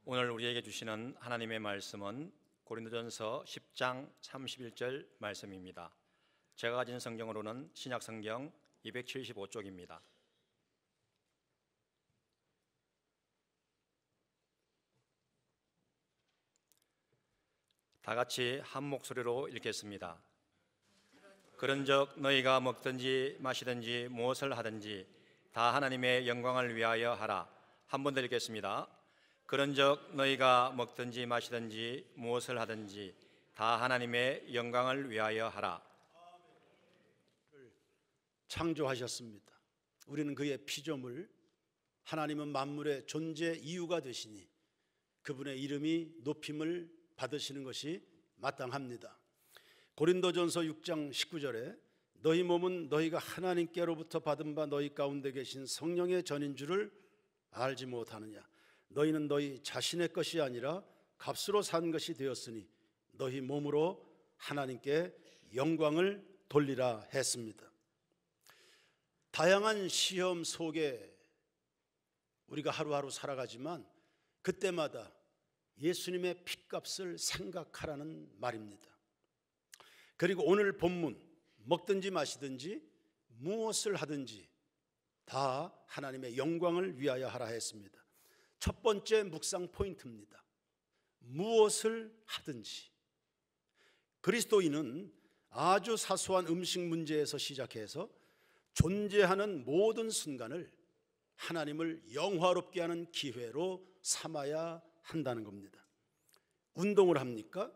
오늘 우리에게 주시는 하나님의 말씀은 고린도전서 10장 31절 말씀입니다. 제가 가진 성경으로는 신약성경 275쪽입니다. 다 같이 한 목소리로 읽겠습니다. 그런즉 너희가 먹든지 마시든지 무엇을 하든지 다 하나님의 영광을 위하여 하라. 한 번 더 읽겠습니다. 그런즉 너희가 먹든지 마시든지 무엇을 하든지 다 하나님의 영광을 위하여 하라. 창조하셨습니다. 우리는 그의 피조물, 하나님은 만물의 존재 이유가 되시니 그분의 이름이 높임을 받으시는 것이 마땅합니다. 고린도전서 6장 19절에 너희 몸은 너희가 하나님께로부터 받은 바 너희 가운데 계신 성령의 전인 줄을 알지 못하느냐. 너희는 너희 자신의 것이 아니라 값으로 산 것이 되었으니 너희 몸으로 하나님께 영광을 돌리라 했습니다. 다양한 시험 속에 우리가 하루하루 살아가지만 그때마다 예수님의 핏값을 생각하라는 말입니다. 그리고 오늘 본문 먹든지 마시든지 무엇을 하든지 다 하나님의 영광을 위하여 하라 했습니다. 첫 번째 묵상 포인트입니다. 무엇을 하든지. 그리스도인은 아주 사소한 음식 문제에서 시작해서 존재하는 모든 순간을 하나님을 영화롭게 하는 기회로 삼아야 한다는 겁니다. 운동을 합니까?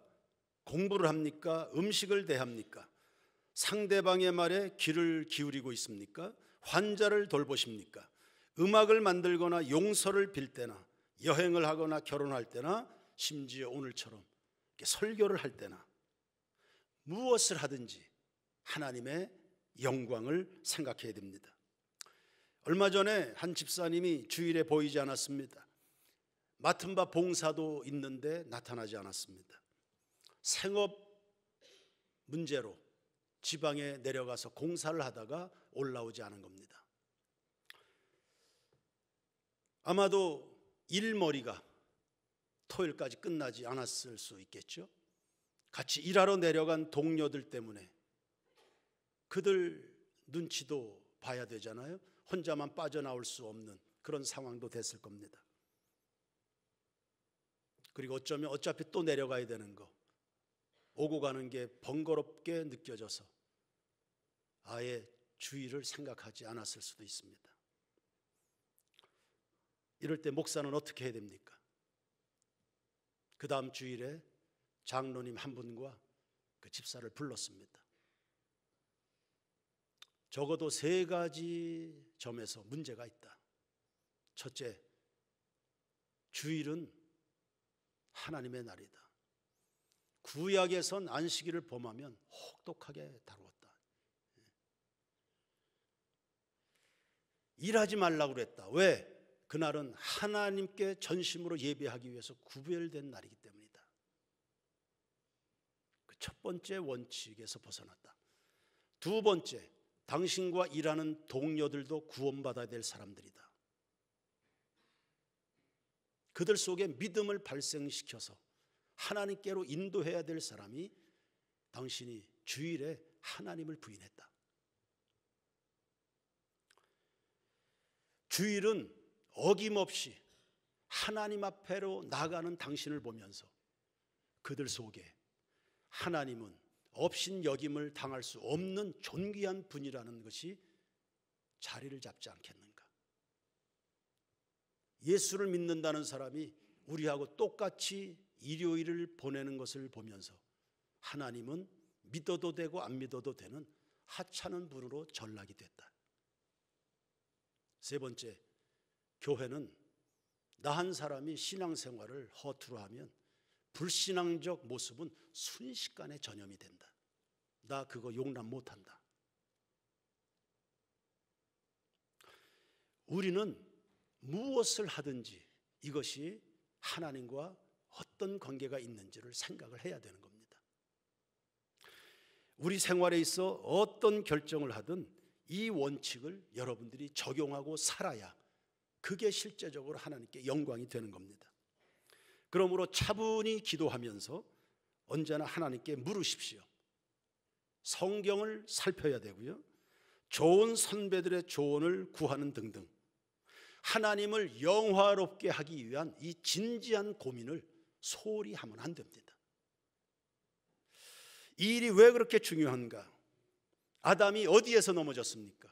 공부를 합니까? 음식을 대합니까? 상대방의 말에 귀를 기울이고 있습니까? 환자를 돌보십니까? 음악을 만들거나 용서를 빌 때나 여행을 하거나 결혼할 때나 심지어 오늘처럼 설교를 할 때나 무엇을 하든지 하나님의 영광을 생각해야 됩니다. 얼마 전에 한 집사님이 주일에 보이지 않았습니다. 맡은 바 봉사도 있는데 나타나지 않았습니다. 생업 문제로 지방에 내려가서 공사를 하다가 올라오지 않은 겁니다. 아마도 일머리가 토요일까지 끝나지 않았을 수 있겠죠. 같이 일하러 내려간 동료들 때문에 그들 눈치도 봐야 되잖아요. 혼자만 빠져나올 수 없는 그런 상황도 됐을 겁니다. 그리고 어쩌면 어차피 또 내려가야 되는 거, 오고 가는 게 번거롭게 느껴져서 아예 주의를 생각하지 않았을 수도 있습니다. 이럴 때 목사는 어떻게 해야 됩니까? 그 다음 주일에 장로님 한 분과 그 집사를 불렀습니다. 적어도 3가지 점에서 문제가 있다. 첫째, 주일은 하나님의 날이다. 구약에선 안식일을 범하면 혹독하게 다루었다. 일하지 말라고 그랬다. 왜? 그날은 하나님께 전심으로 예배하기 위해서 구별된 날이기 때문이다. 그 첫 번째 원칙에서 벗어났다. 두 번째, 당신과 일하는 동료들도 구원받아야 될 사람들이다. 그들 속에 믿음을 발생시켜서 하나님께로 인도해야 될 사람이 당신이 주일에 하나님을 부인했다. 주일은 어김없이 하나님 앞에로 나가는 당신을 보면서 그들 속에 하나님은 업신여김을 당할 수 없는 존귀한 분이라는 것이 자리를 잡지 않겠는가? 예수를 믿는다는 사람이 우리하고 똑같이 일요일을 보내는 것을 보면서 하나님은 믿어도 되고 안 믿어도 되는 하찮은 분으로 전락이 됐다. 세 번째, 교회는 나 한 사람이 신앙생활을 허투루 하면 불신앙적 모습은 순식간에 전염이 된다. 나 그거 용납 못한다. 우리는 무엇을 하든지 이것이 하나님과 어떤 관계가 있는지를 생각을 해야 되는 겁니다. 우리 생활에 있어 어떤 결정을 하든 이 원칙을 여러분들이 적용하고 살아야 그게 실제적으로 하나님께 영광이 되는 겁니다. 그러므로 차분히 기도하면서 언제나 하나님께 물으십시오. 성경을 살펴야 되고요, 좋은 선배들의 조언을 구하는 등등 하나님을 영화롭게 하기 위한 이 진지한 고민을 소홀히 하면 안 됩니다. 이 일이 왜 그렇게 중요한가? 아담이 어디에서 넘어졌습니까?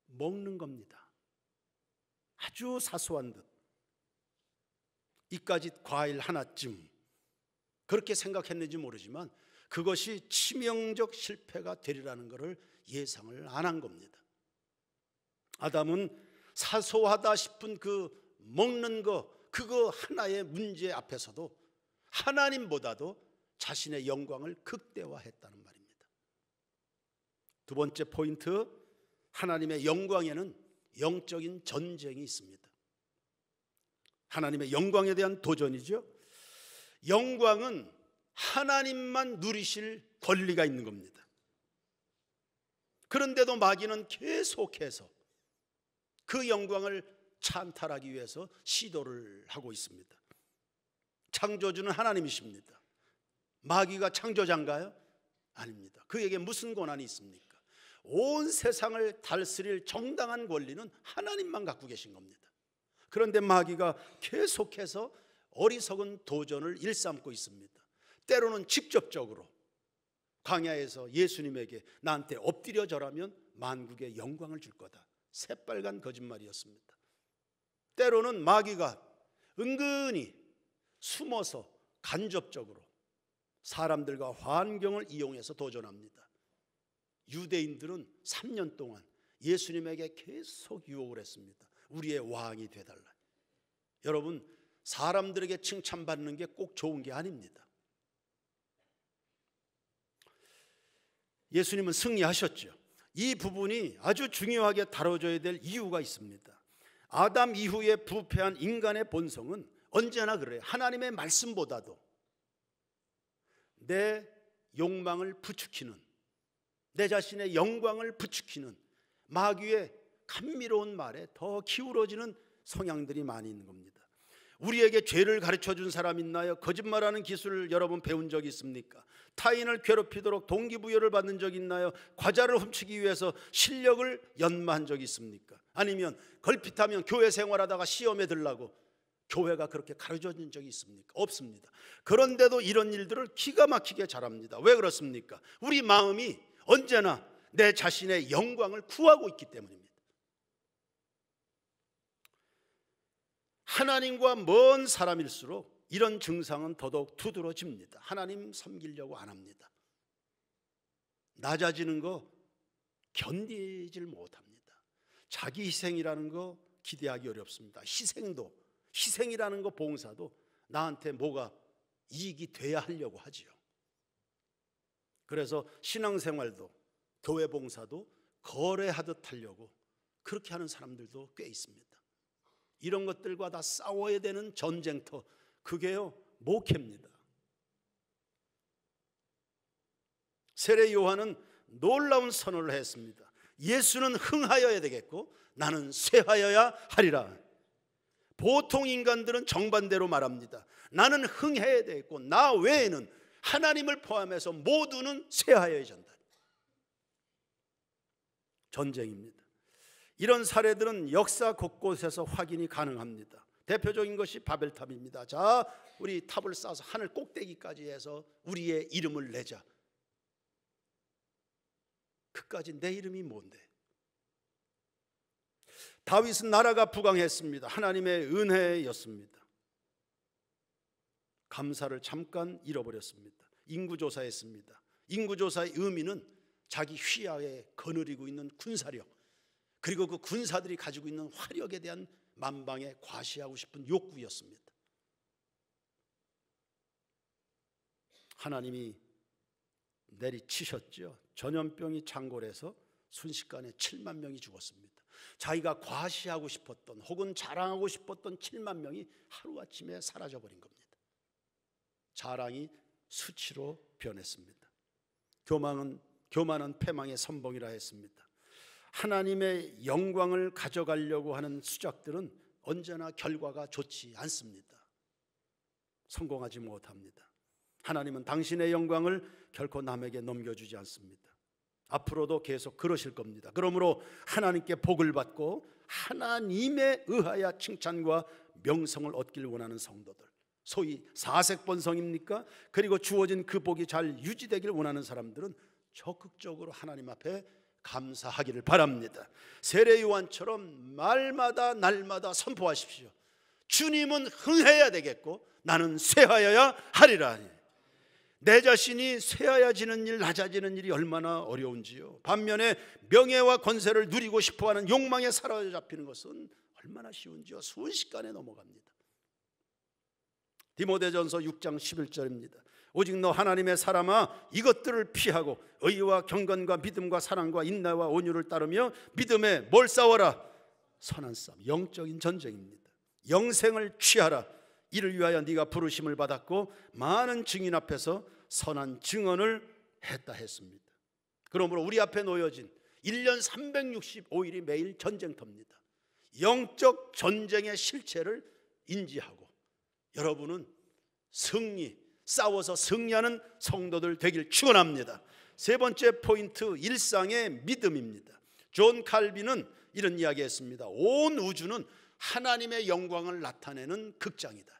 먹는 겁니다. 아주 사소한 듯 이까짓 과일 하나쯤 그렇게 생각했는지 모르지만 그것이 치명적 실패가 되리라는 것을 예상을 안 한 겁니다. 아담은 사소하다 싶은 그 먹는 거, 그거 하나의 문제 앞에서도 하나님보다도 자신의 영광을 극대화했다는 말입니다. 두 번째 포인트, 하나님의 영광에는 영적인 전쟁이 있습니다. 하나님의 영광에 대한 도전이죠. 영광은 하나님만 누리실 권리가 있는 겁니다. 그런데도 마귀는 계속해서 그 영광을 찬탈하기 위해서 시도를 하고 있습니다. 창조주는 하나님이십니다. 마귀가 창조자인가요? 아닙니다. 그에게 무슨 권한이 있습니까? 온 세상을 다스릴 정당한 권리는 하나님만 갖고 계신 겁니다. 그런데 마귀가 계속해서 어리석은 도전을 일삼고 있습니다. 때로는 직접적으로 광야에서 예수님에게 나한테 엎드려 절하면 만국의 영광을 줄 거다, 새빨간 거짓말이었습니다. 때로는 마귀가 은근히 숨어서 간접적으로 사람들과 환경을 이용해서 도전합니다. 유대인들은 3년 동안 예수님에게 계속 유혹을 했습니다. 우리의 왕이 되달라. 여러분, 사람들에게 칭찬받는 게 꼭 좋은 게 아닙니다. 예수님은 승리하셨죠. 이 부분이 아주 중요하게 다뤄져야 될 이유가 있습니다. 아담 이후에 부패한 인간의 본성은 언제나 그래요. 하나님의 말씀보다도 내 욕망을 부추기는, 내 자신의 영광을 부추기는 마귀의 감미로운 말에 더 기울어지는 성향들이 많이 있는 겁니다. 우리에게 죄를 가르쳐준 사람 있나요? 거짓말하는 기술을 여러분 배운 적 있습니까? 타인을 괴롭히도록 동기부여를 받는 적 있나요? 과자를 훔치기 위해서 실력을 연마한 적 있습니까? 아니면 걸핏하면 교회 생활하다가 시험에 들라고 교회가 그렇게 가르쳐준 적이 있습니까? 없습니다. 그런데도 이런 일들을 기가 막히게 잘합니다. 왜 그렇습니까? 우리 마음이 언제나 내 자신의 영광을 구하고 있기 때문입니다. 하나님과 먼 사람일수록 이런 증상은 더더욱 두드러집니다. 하나님 섬기려고 안 합니다. 낮아지는 거 견디질 못합니다. 자기 희생이라는 거 기대하기 어렵습니다. 희생이라는 거, 봉사도 나한테 뭐가 이익이 돼야 하려고 하지요. 그래서 신앙생활도 교회 봉사도 거래하듯 하려고 그렇게 하는 사람들도 꽤 있습니다. 이런 것들과 다 싸워야 되는 전쟁터, 그게요 목회입니다. 세례 요한은 놀라운 선언을 했습니다. 예수는 흥하여야 되겠고 나는 쇠하여야 하리라. 보통 인간들은 정반대로 말합니다. 나는 흥해야 되겠고 나 외에는 하나님을 포함해서 모두는 쇠하여야 한다. 전쟁입니다. 이런 사례들은 역사 곳곳에서 확인이 가능합니다. 대표적인 것이 바벨탑입니다. 자, 우리 탑을 쌓아서 하늘 꼭대기까지 해서 우리의 이름을 내자. 그까지 내 이름이 뭔데? 다윗은 나라가 부강했습니다. 하나님의 은혜였습니다. 감사를 잠깐 잃어버렸습니다. 인구조사했습니다. 인구조사의 의미는 자기 휘하에 거느리고 있는 군사력, 그리고 그 군사들이 가지고 있는 화력에 대한 만방에 과시하고 싶은 욕구였습니다. 하나님이 내리치셨죠. 전염병이 창궐해서 순식간에 7만 명이 죽었습니다. 자기가 과시하고 싶었던 혹은 자랑하고 싶었던 7만 명이 하루아침에 사라져버린 겁니다. 자랑이 수치로 변했습니다. 교만은 패망의 선봉이라 했습니다. 하나님의 영광을 가져가려고 하는 수작들은 언제나 결과가 좋지 않습니다. 성공하지 못합니다. 하나님은 당신의 영광을 결코 남에게 넘겨주지 않습니다. 앞으로도 계속 그러실 겁니다. 그러므로 하나님께 복을 받고 하나님에 의하여 칭찬과 명성을 얻길 원하는 성도들, 소위 사색번성입니까? 그리고 주어진 그 복이 잘 유지되길 원하는 사람들은 적극적으로 하나님 앞에 감사하기를 바랍니다. 세례 요한처럼 말마다 날마다 선포하십시오. 주님은 흥해야 되겠고 나는 쇠하여야 하리라. 내 자신이 쇠하여지는 일, 낮아지는 일이 얼마나 어려운지요. 반면에 명예와 권세를 누리고 싶어하는 욕망에 사로잡히는 것은 얼마나 쉬운지요. 순식간에 넘어갑니다. 디모데전서 6장 11절입니다. 오직 너 하나님의 사람아, 이것들을 피하고 의와 경건과 믿음과 사랑과 인내와 온유를 따르며 믿음에 뭘 싸워라? 선한 싸움, 영적인 전쟁입니다. 영생을 취하라. 이를 위하여 네가 부르심을 받았고 많은 증인 앞에서 선한 증언을 했다 했습니다. 그러므로 우리 앞에 놓여진 1년 365일이 매일 전쟁터입니다. 영적 전쟁의 실체를 인지하고 여러분은 싸워서 승리하는 성도들 되길 축원합니다. 세 번째 포인트, 일상의 믿음입니다. 존 칼빈은 이런 이야기했습니다. 온 우주는 하나님의 영광을 나타내는 극장이다.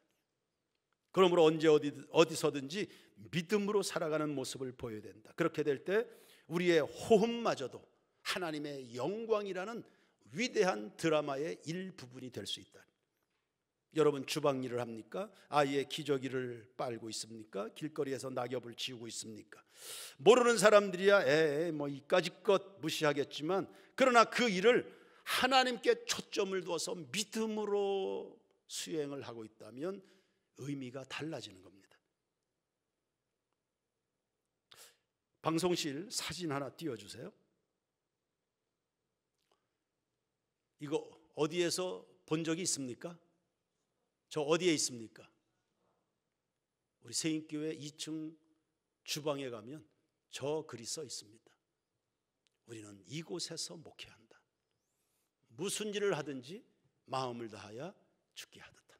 그러므로 언제 어디서든지 믿음으로 살아가는 모습을 보여야 된다. 그렇게 될 때 우리의 호흡마저도 하나님의 영광이라는 위대한 드라마의 일부분이 될 수 있다. 여러분 주방 일을 합니까? 아이의 기저귀를 빨고 있습니까? 길거리에서 낙엽을 지우고 있습니까? 모르는 사람들이야 뭐 이까짓 것 무시하겠지만, 그러나 그 일을 하나님께 초점을 두어서 믿음으로 수행을 하고 있다면 의미가 달라지는 겁니다. 방송실 사진 하나 띄워주세요. 이거 어디에서 본 적이 있습니까? 저 어디에 있습니까? 우리 세인교회 2층 주방에 가면 저 글이 써 있습니다. 우리는 이곳에서 목회한다. 무슨 일을 하든지 마음을 다하여 주께 하듯 한다.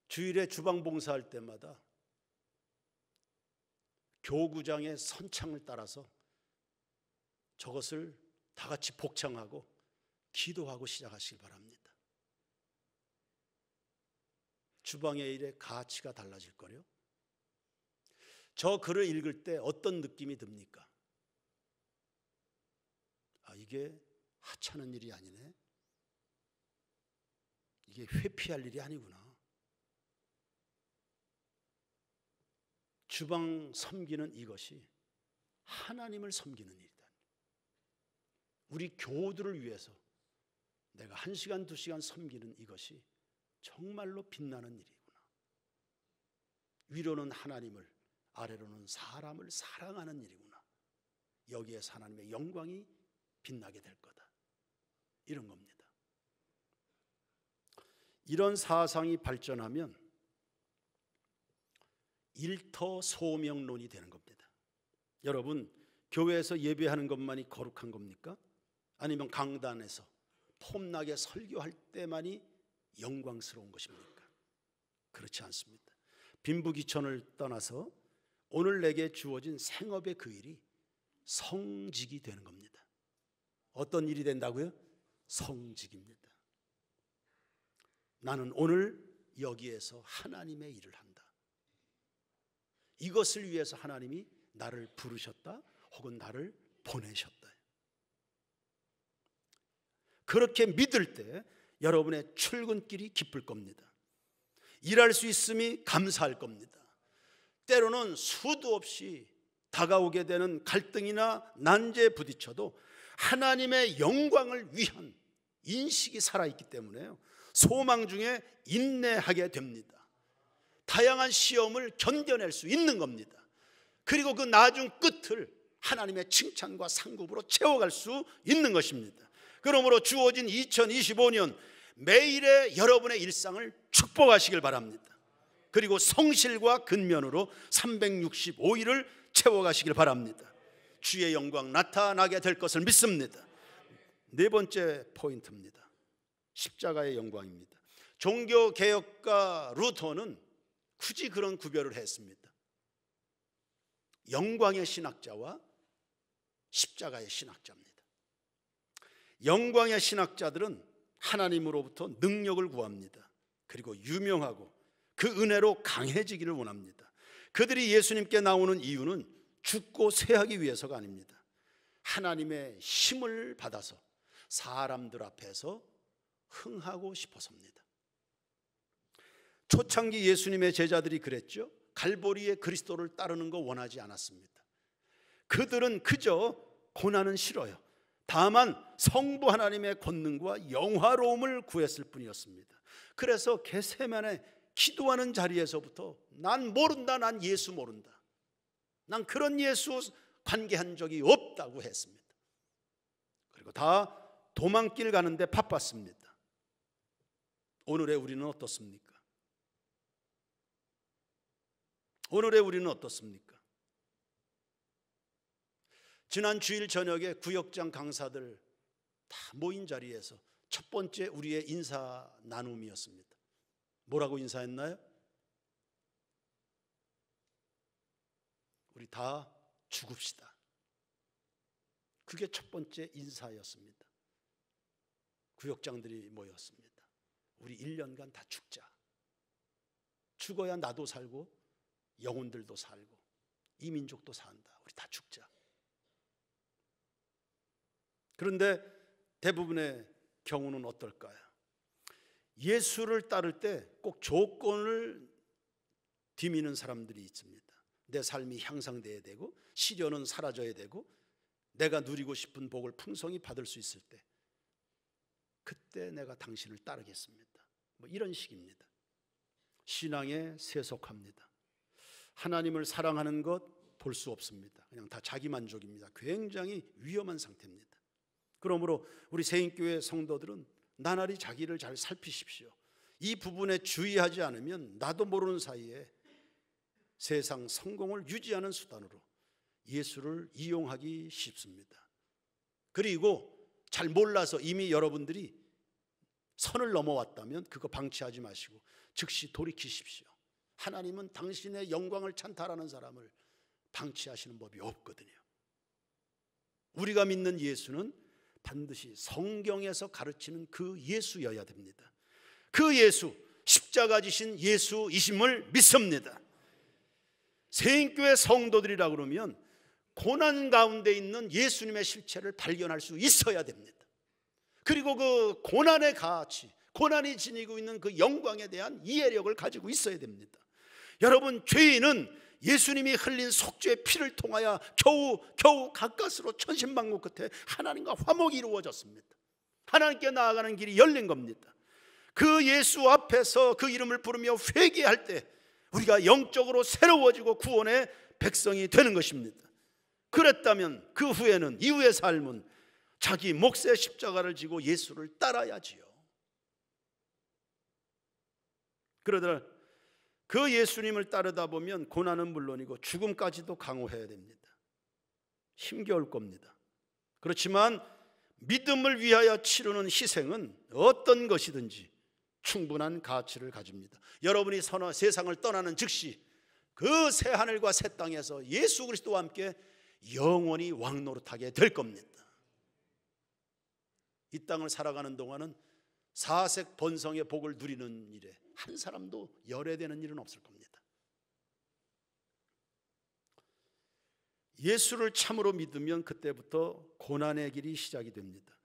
주일에 주방 봉사할 때마다 교구장의 선창을 따라서 저것을 다 같이 복창하고 기도하고 시작하시기 바랍니다. 주방의 일의 가치가 달라질 거요. 저 글을 읽을 때 어떤 느낌이 듭니까? 이게 하찮은 일이 아니네. 이게 회피할 일이 아니구나. 주방 섬기는 이것이 하나님을 섬기는 일이다. 우리 교우들을 위해서 내가 1시간, 2시간 섬기는 이것이 정말로 빛나는 일이구나. 위로는 하나님을, 아래로는 사람을 사랑하는 일이구나. 여기에서 하나님의 영광이 빛나게 될 거다. 이런 겁니다. 이런 사상이 발전하면 일터소명론이 되는 겁니다. 여러분, 교회에서 예배하는 것만이 거룩한 겁니까? 아니면 강단에서 폼나게 설교할 때만이 영광스러운 것입니까? 그렇지 않습니다. 빈부귀천을 떠나서 오늘 내게 주어진 생업의 그 일이 성직이 되는 겁니다. 어떤 일이 된다고요? 성직입니다. 나는 오늘 여기에서 하나님의 일을 한다. 이것을 위해서 하나님이 나를 부르셨다, 혹은 나를 보내셨다. 그렇게 믿을 때 여러분의 출근길이 기쁠 겁니다. 일할 수 있음이 감사할 겁니다. 때로는 수도 없이 다가오게 되는 갈등이나 난제에 부딪혀도 하나님의 영광을 위한 인식이 살아있기 때문에요, 소망 중에 인내하게 됩니다. 다양한 시험을 견뎌낼 수 있는 겁니다. 그리고 그 나중 끝을 하나님의 칭찬과 상급으로 채워갈 수 있는 것입니다. 그러므로 주어진 2025년 매일의 여러분의 일상을 축복하시길 바랍니다. 그리고 성실과 근면으로 365일을 채워가시길 바랍니다. 주의 영광 나타나게 될 것을 믿습니다. 네 번째 포인트입니다. 십자가의 영광입니다. 종교개혁가 루터는 굳이 그런 구별을 했습니다. 영광의 신학자와 십자가의 신학자입니다. 영광의 신학자들은 하나님으로부터 능력을 구합니다. 그리고 유명하고 그 은혜로 강해지기를 원합니다. 그들이 예수님께 나오는 이유는 죽고 쇠하기 위해서가 아닙니다. 하나님의 힘을 받아서 사람들 앞에서 흥하고 싶어서입니다. 초창기 예수님의 제자들이 그랬죠. 갈보리의 그리스도를 따르는 거 원하지 않았습니다. 그들은 그저 고난은 싫어요. 다만 성부 하나님의 권능과 영화로움을 구했을 뿐이었습니다. 그래서 겟세마네 기도하는 자리에서부터 난 모른다, 난 예수 모른다, 난 그런 예수 관계한 적이 없다고 했습니다. 그리고 다 도망길 가는데 바빴습니다. 오늘의 우리는 어떻습니까? 오늘의 우리는 어떻습니까? 지난 주일 저녁에 구역장 강사들 다 모인 자리에서 첫 번째 우리의 인사 나눔이었습니다. 뭐라고 인사했나요? 우리 다 죽읍시다. 그게 첫 번째 인사였습니다. 구역장들이 모였습니다. 우리 1년간 다 죽자. 죽어야 나도 살고 영혼들도 살고 이 민족도 산다. 우리 다 죽자. 그런데 대부분의 경우는 어떨까요? 예수를 따를 때 꼭 조건을 뒤미는 사람들이 있습니다. 내 삶이 향상돼야 되고 시련은 사라져야 되고 내가 누리고 싶은 복을 풍성히 받을 수 있을 때 그때 내가 당신을 따르겠습니다. 뭐 이런 식입니다. 신앙에 세속합니다. 하나님을 사랑하는 것 볼 수 없습니다. 그냥 다 자기 만족입니다. 굉장히 위험한 상태입니다. 그러므로 우리 세인교회 성도들은 나날이 자기를 잘 살피십시오. 이 부분에 주의하지 않으면 나도 모르는 사이에 세상 성공을 유지하는 수단으로 예수를 이용하기 쉽습니다. 그리고 잘 몰라서 이미 여러분들이 선을 넘어왔다면 그거 방치하지 마시고 즉시 돌이키십시오. 하나님은 당신의 영광을 찬탈하는 사람을 방치하시는 법이 없거든요. 우리가 믿는 예수는 반드시 성경에서 가르치는 그 예수여야 됩니다. 그 예수, 십자가 지신 예수이심을 믿습니다. 세인교회 성도들이라 그러면 고난 가운데 있는 예수님의 실체를 발견할 수 있어야 됩니다. 그리고 그 고난의 가치, 고난이 지니고 있는 그 영광에 대한 이해력을 가지고 있어야 됩니다. 여러분, 죄인은 예수님이 흘린 속죄의 피를 통하여 겨우 가까스로 천신만고 끝에 하나님과 화목이 이루어졌습니다. 하나님께 나아가는 길이 열린 겁니다. 그 예수 앞에서 그 이름을 부르며 회개할 때 우리가 영적으로 새로워지고 구원의 백성이 되는 것입니다. 그랬다면 그 후에는 이후의 삶은 자기 몫의 십자가를 지고 예수를 따라야지요. 그러더라 그 예수님을 따르다 보면 고난은 물론이고 죽음까지도 강호해야 됩니다. 힘겨울 겁니다. 그렇지만 믿음을 위하여 치르는 희생은 어떤 것이든지 충분한 가치를 가집니다. 여러분이 세상을 떠나는 즉시 그 새 하늘과 새 땅에서 예수 그리스도와 함께 영원히 왕노릇하게 될 겁니다. 이 땅을 살아가는 동안은 사색 번성의 복을 누리는 일에 한 사람도 열애되는 일은 없을 겁니다. 예수를 참으로 믿으면 그때부터 고난의 길이 시작이 됩니다.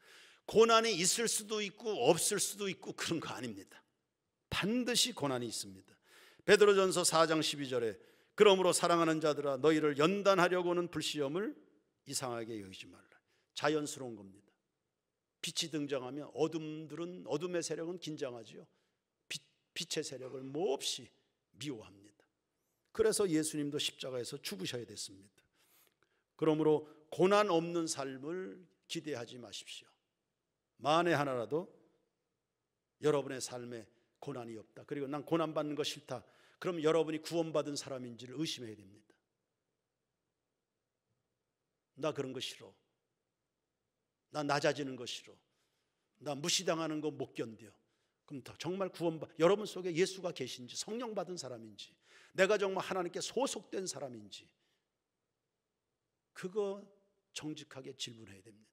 고난이 있을 수도 있고 없을 수도 있고 그런 거 아닙니다. 반드시 고난이 있습니다. 베드로전서 4장 12절에 그러므로 사랑하는 자들아 너희를 연단하려고 하는 불시험을 이상하게 여기지 말라. 자연스러운 겁니다. 빛이 등장하면 어둠의 세력은 긴장하지요. 빛의 세력을 몹시 미워합니다. 그래서 예수님도 십자가에서 죽으셔야 됐습니다. 그러므로 고난 없는 삶을 기대하지 마십시오. 만에 하나라도 여러분의 삶에 고난이 없다, 그리고 난 고난받는 거 싫다, 그럼 여러분이 구원받은 사람인지를 의심해야 됩니다. 나 그런 거 싫어, 나 낮아지는 거 싫어, 나 무시당하는 거 못 견뎌, 그럼 정말 여러분 속에 예수가 계신지, 성령 받은 사람인지, 내가 정말 하나님께 소속된 사람인지, 그거 정직하게 질문해야 됩니다.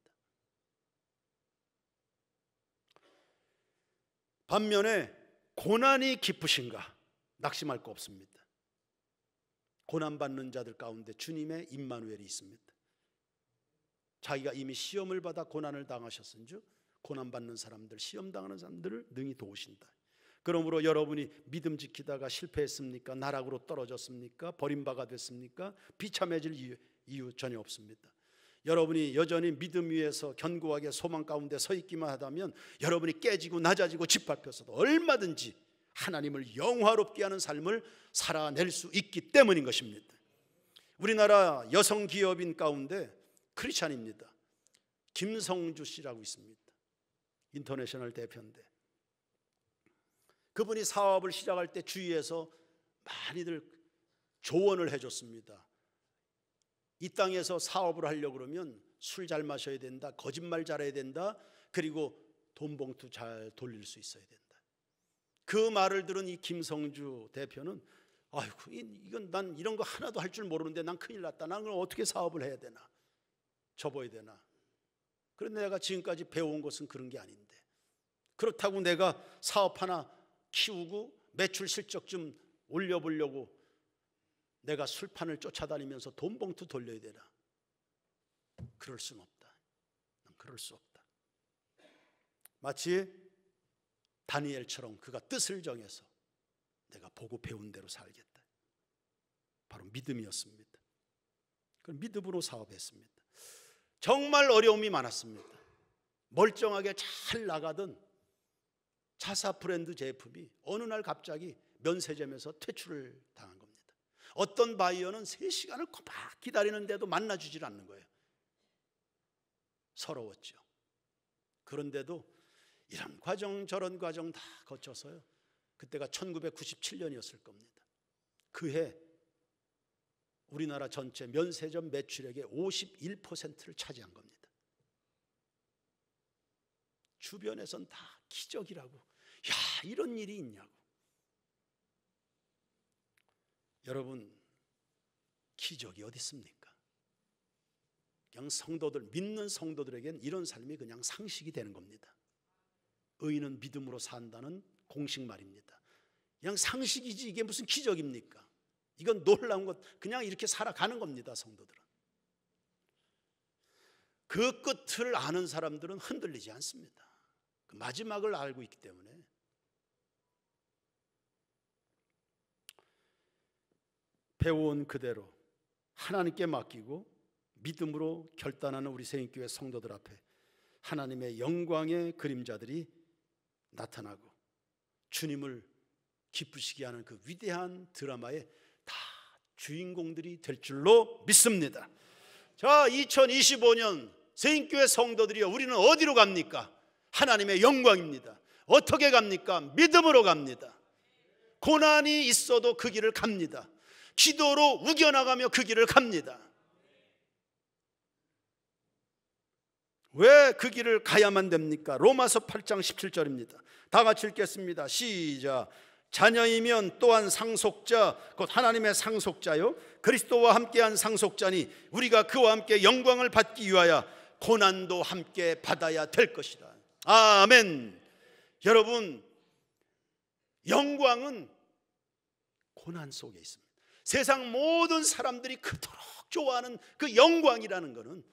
반면에 고난이 기쁘신가? 낙심할 거 없습니다. 고난받는 자들 가운데 주님의 임마누엘이 있습니다. 자기가 이미 시험을 받아 고난을 당하셨은즉 고난받는 사람들, 시험당하는 사람들을 능히 도우신다. 그러므로 여러분이 믿음 지키다가 실패했습니까? 나락으로 떨어졌습니까? 버림바가 됐습니까? 비참해질 이유 전혀 없습니다. 여러분이 여전히 믿음 위에서 견고하게 소망 가운데 서 있기만 하다면 여러분이 깨지고 낮아지고 짓밟혔어도 얼마든지 하나님을 영화롭게 하는 삶을 살아낼 수 있기 때문인 것입니다. 우리나라 여성 기업인 가운데 크리스찬입니다. 김성주 씨라고 있습니다. 인터내셔널 대표인데, 그분이 사업을 시작할 때 주위에서 많이들 조언을 해줬습니다. 이 땅에서 사업을 하려고 그러면 술 잘 마셔야 된다, 거짓말 잘해야 된다, 그리고 돈 봉투 잘 돌릴 수 있어야 된다. 그 말을 들은 이 김성주 대표는 아이고, 이건 난 이런 거 하나도 할 줄 모르는데 난 큰일 났다. 난 그럼 어떻게 사업을 해야 되나, 접어야 되나. 그런데 내가 지금까지 배워온 것은 그런 게 아닌데, 그렇다고 내가 사업 하나 키우고 매출 실적 좀 올려보려고 내가 술판을 쫓아다니면서 돈 봉투 돌려야 되나? 그럴 수는 없다. 난 그럴 수 없다. 마치 다니엘처럼 그가 뜻을 정해서 내가 보고 배운 대로 살겠다. 바로 믿음이었습니다. 그 믿음으로 사업했습니다. 정말 어려움이 많았습니다. 멀쩡하게 잘 나가던 자사 브랜드 제품이 어느 날 갑자기 면세점에서 퇴출을 당한 겁니다. 어떤 바이어는 3시간을 막 기다리는데도 만나주질 않는 거예요. 서러웠죠. 그런데도 이런 과정 저런 과정 다 거쳐서요, 그때가 1997년이었을 겁니다. 그해 우리나라 전체 면세점 매출액의 51%를 차지한 겁니다. 주변에선 다 기적이라고, 야, 이런 일이 있냐고. 여러분, 기적이 어디 있습니까? 그냥 성도들, 믿는 성도들에겐 이런 삶이 그냥 상식이 되는 겁니다. 의인은 믿음으로 산다는 공식 말입니다. 그냥 상식이지 이게 무슨 기적입니까? 이건 놀라운 것, 그냥 이렇게 살아가는 겁니다. 성도들은. 그 끝을 아는 사람들은 흔들리지 않습니다. 그 마지막을 알고 있기 때문에. 배워온 그대로 하나님께 맡기고 믿음으로 결단하는 우리 세인교회 성도들 앞에 하나님의 영광의 그림자들이 나타나고 주님을 기쁘시게 하는 그 위대한 드라마의 다 주인공들이 될 줄로 믿습니다. 자, 2025년 세인교회 성도들이여, 우리는 어디로 갑니까? 하나님의 영광입니다. 어떻게 갑니까? 믿음으로 갑니다. 고난이 있어도 그 길을 갑니다. 기도로 우겨나가며 그 길을 갑니다. 왜 그 길을 가야만 됩니까? 로마서 8장 17절입니다. 다 같이 읽겠습니다. 시작. 자녀이면 또한 상속자, 곧 하나님의 상속자요, 그리스도와 함께한 상속자니 우리가 그와 함께 영광을 받기 위하여 고난도 함께 받아야 될 것이다. 아멘. 여러분, 영광은 고난 속에 있습니다. 세상 모든 사람들이 그토록 좋아하는 그 영광이라는 것은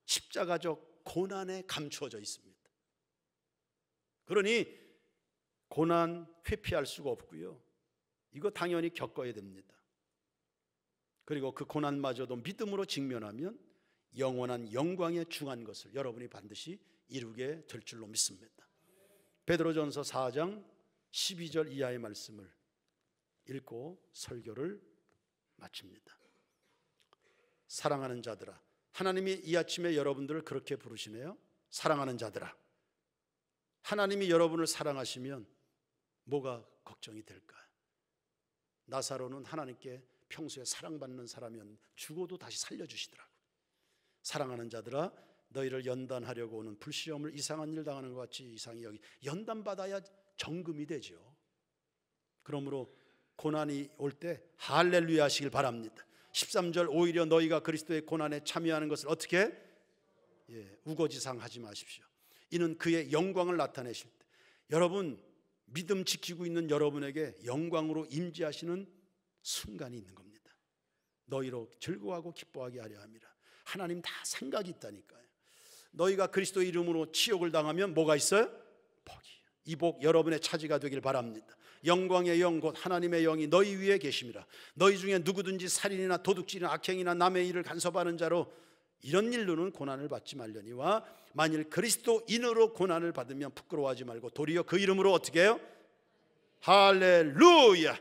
십자가적 고난에 감추어져 있습니다. 그러니 고난 회피할 수가 없고요, 이거 당연히 겪어야 됩니다. 그리고 그 고난마저도 믿음으로 직면하면 영원한 영광에 중한 것을 여러분이 반드시 이루게 될 줄로 믿습니다. 베드로전서 4장 12절 이하의 말씀을 읽고 설교를 마칩니다. 사랑하는 자들아, 하나님이 이 아침에 여러분들을 그렇게 부르시네요. 사랑하는 자들아, 하나님이 여러분을 사랑하시면 뭐가 걱정이 될까? 나사로는 하나님께 평소에 사랑받는 사람이었는데 죽어도 다시 살려주시더라고요. 사랑하는 자들아, 너희를 연단하려고 오는 불시험을 이상한 일 당하는 것 같이 이상히 여기, 연단받아야 정금이 되죠. 그러므로 고난이 올 때 할렐루야 하시길 바랍니다. 13절 오히려 너희가 그리스도의 고난에 참여하는 것을 어떻게 우거지상하지 마십시오. 이는 그의 영광을 나타내실 때 여러분 믿음 지키고 있는 여러분에게 영광으로 임재하시는 순간이 있는 겁니다. 너희로 즐거워하고 기뻐하게 하려 함이라. 하나님 다 생각이 있다니까요. 너희가 그리스도의 이름으로 치욕을 당하면 뭐가 있어요? 복이에요. 이 복 여러분의 차지가 되길 바랍니다. 영광의 영 곧 하나님의 영이 너희 위에 계심이라. 너희 중에 누구든지 살인이나 도둑질이나 악행이나 남의 일을 간섭하는 자로 이런 일로는 고난을 받지 말려니와 만일 그리스도인으로 고난을 받으면 부끄러워하지 말고 도리어 그 이름으로 어떻게 해요? 할렐루야.